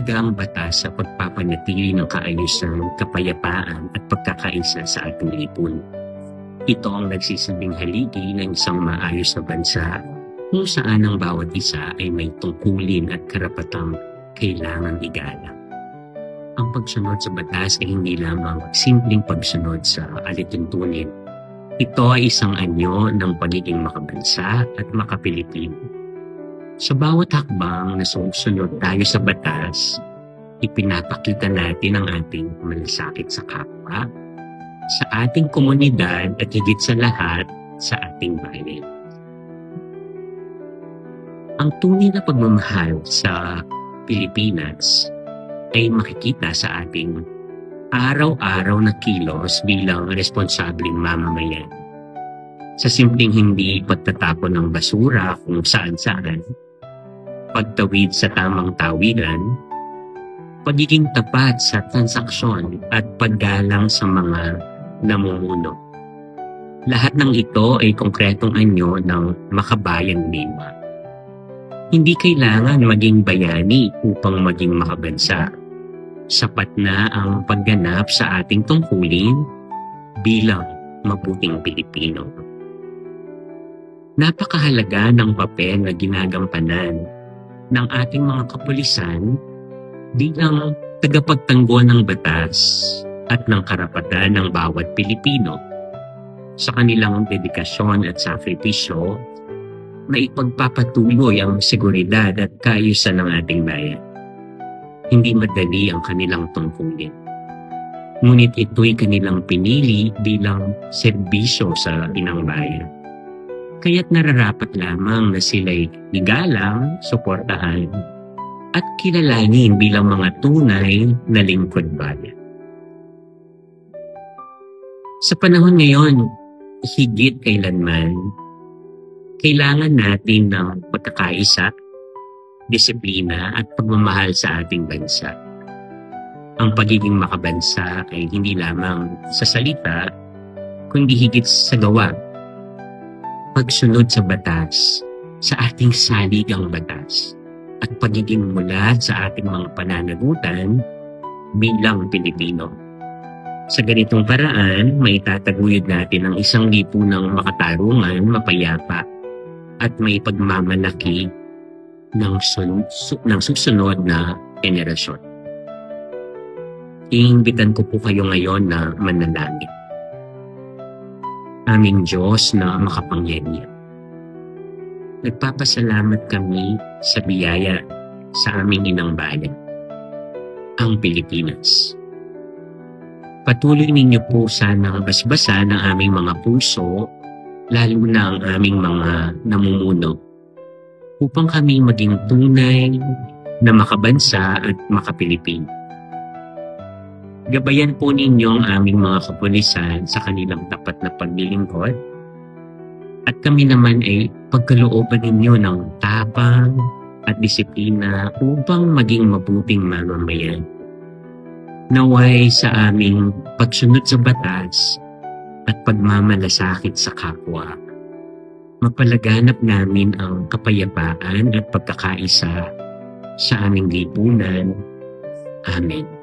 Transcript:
mahalaga ang batas sa pagpapanatili ng kaayusan, kapayapaan at pagkakaisa sa ating lipunan. Ito ang nagsisabing haligi ng isang maayos na bansa kung saan ang bawat isa ay may tungkulin at karapatang kailangang igalang. Ang pagsunod sa batas ay hindi lamang simpleng pagsunod sa alituntunin. Ito ay isang anyo ng pagiging makabansa at makapilipino. Sa bawat hakbang na sumusunod tayo sa batas, ipinapakita natin ang ating malasakit sa kapwa, sa ating komunidad at higit sa lahat sa ating bayan. Ang tunay na pagmamahal sa Pilipinas ay makikita sa ating araw-araw na kilos bilang responsableng mamamayan. Sa simpleng hindi pagtatapon ng basura kung saan-saan, pagtawid sa tamang tawiran, pagiging tapat sa transaksyon at paggalang sa mga namumuno. Lahat ng ito ay konkretong anyo ng makabayang diwa. Hindi kailangan maging bayani upang maging makabansa. Sapat na ang pagganap sa ating tungkulin bilang mabuting Pilipino. Napakahalaga ng papel na ginagampanan ng ating mga kapulisan bilang tagapagtanggol ng batas at ng karapatan ng bawat Pilipino sa kanilang dedikasyon at sakripisyo na ipagpapatuloy ang seguridad at kaayusan ng ating bayan. Hindi madali ang kanilang tungkulin. Ngunit ito'y kanilang pinili bilang serbisyo sa inang bayan. Kaya't nararapat lamang na sila'y igalang, suportahan, at kilalanin bilang mga tunay na lingkod bayan. Sa panahon ngayon, higit kailanman, kailangan natin ng pagkakaisa, disiplina at pagmamahal sa ating bansa. Ang pagiging makabansa ay hindi lamang sa salita, kundi higit sa gawa. Pagsunod sa batas, sa ating saligang batas, at pagiging mulat sa ating mga pananagutan bilang Pilipino. Sa ganitong paraan, maitataguyod natin ang isang lipunang makatarungan, mapayapa, at may pagmamalaki ng susunod na henerasyon. Iimbitan ko po kayo ngayon na manalangin. Aming Diyos na makapangyarihan, nagpapasalamat kami sa biyaya sa aming inang bayan, ang Pilipinas. Patuloy ninyo po sanang basbasan ang aming mga puso, lalo na ang aming mga namumuno, upang kami maging tunay na makabansa at makapilipino. Gabayan po ninyo ang aming mga kapulisan sa kanilang tapat na paglilingkod, at kami naman ay pagkalooban ninyo ng tapang at disiplina upang maging mabuting mamamayan. Naway sa aming pagsunod sa batas at pagmamalasakit sa kapwa, mapalaganap namin ang kapayapaan at pagkakaisa sa aming lipunan. Amen.